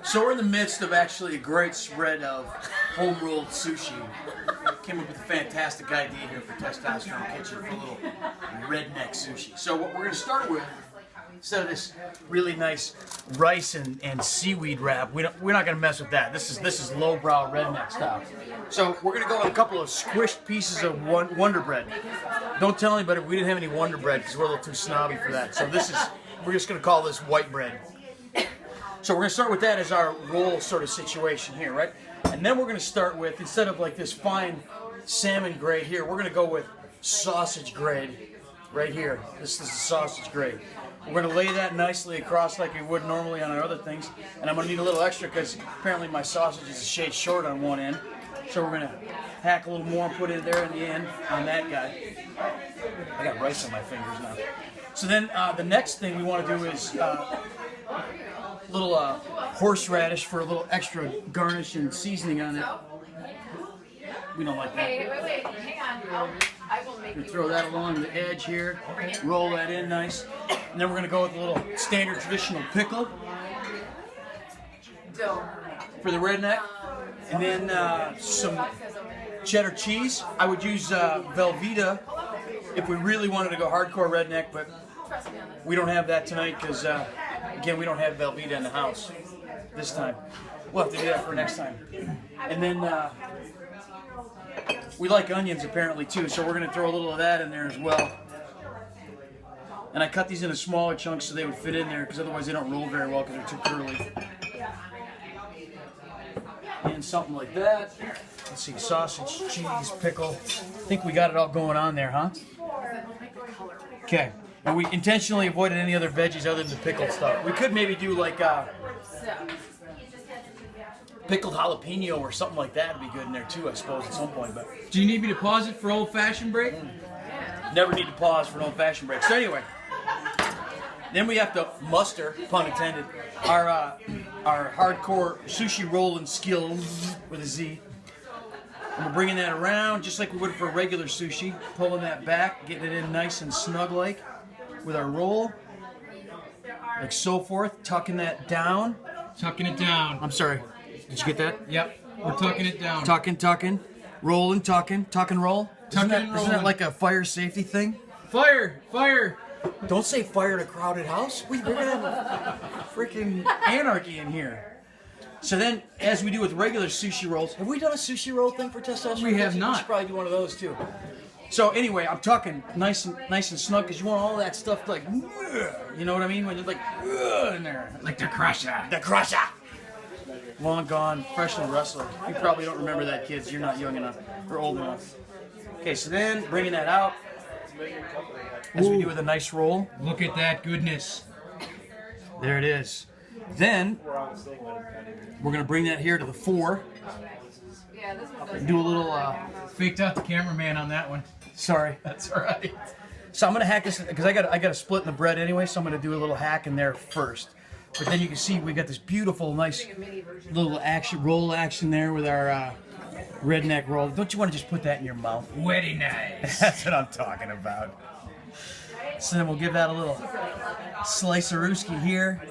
So we're in the midst of actually a great spread of home-rolled sushi. Came up with a fantastic idea here for Testosterone Kitchen for a little redneck sushi. So what we're going to start with, instead of this really nice rice and seaweed wrap, we're not going to mess with that. This is lowbrow redneck style. So we're going to go with a couple of squished pieces of Wonder Bread. Don't tell anybody we didn't have any Wonder Bread because we're a little too snobby for that. So we're just going to call this white bread. So we're going to start with that as our roll sort of situation here, right? And then we're going to start with, instead of like this fine salmon grade here, we're going to go with sausage grade right here. This is the sausage grade. We're going to lay that nicely across like we would normally on our other things. And I'm going to need a little extra because apparently my sausage is a shade short on one end. So we're going to hack a little more and put it there in the end on that guy. I got rice on my fingers now. So then the next thing we want to do is little horseradish for a little extra garnish and seasoning on it. We don't like that. Wait, hang on. I will make you throw that along the edge here, roll that in nice, and then we're going to go with a little standard traditional pickle for the redneck, and then some cheddar cheese. I would use Velveeta if we really wanted to go hardcore redneck, but we don't have that tonight because again, we don't have Velveeta in the house this time. We'll have to do that for next time. And then we like onions apparently too, so we're going to throw a little of that in there as well. And I cut these into smaller chunks so they would fit in there because otherwise they don't roll very well because they're too curly. And something like that. Let's see, sausage, cheese, pickle. I think we got it all going on there, huh? Okay. And we intentionally avoided any other veggies other than the pickled stuff. We could maybe do like pickled jalapeno or something like that would be good in there too, I suppose, at some point. But do you need me to pause it for old-fashioned break? Never need to pause for an old-fashioned break. So anyway, then we have to muster, pun intended, our hardcore sushi rolling skills with a Z. And we're bringing that around just like we would for regular sushi, pulling that back, getting it in nice and snug-like with our roll, like so forth, tucking that down. Tucking it down. I'm sorry, did you get that? Yep, we're tucking it down. Tucking, rolling, tucking, tuck and roll. Isn't that like a fire safety thing? Fire! Don't say fire in a crowded house. We're gonna have freaking anarchy in here. So then, as we do with regular sushi rolls, have we done a sushi roll thing for Testosterone? We have not. We should probably do one of those too. So anyway, I'm tucking nice and snug because you want all that stuff to like, you know what I mean? When you're like in there, Like the crusher. the crusher. Long gone, professional wrestler. You probably don't remember that, kids. You're not young enough or old enough. Okay, so then bringing that out as we do with a nice roll. Look at that goodness. There it is. Then we're gonna bring that here to the 4. Do a little. Faked out the cameraman on that one. Sorry. That's all right. So I'm gonna hack this because I got a split in the bread anyway. So I'm gonna do a little hack in there first. But then you can see we got this beautiful, nice little roll action there with our redneck roll. Don't you want to just put that in your mouth? Very nice. That's what I'm talking about. So then we'll give that a little slice of rooski here.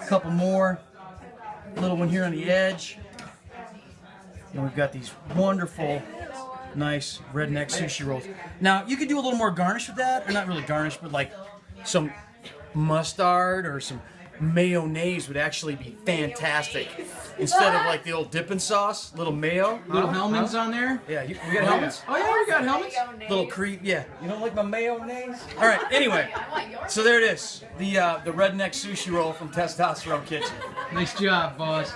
A couple more. A little one here on the edge. And we've got these wonderful, nice redneck sushi rolls. Now, you could do a little more garnish with that, or not really garnish, but like some mustard or some mayonnaise would actually be fantastic. Instead of like the old dipping sauce, little mayo. Little helmets on there? Yeah, we got helmets? Oh yeah, we got helmets. Little creep, yeah. You don't like my mayonnaise? All right, anyway. So there it is. The redneck sushi roll from Testosterone Kitchen. Nice job, boss.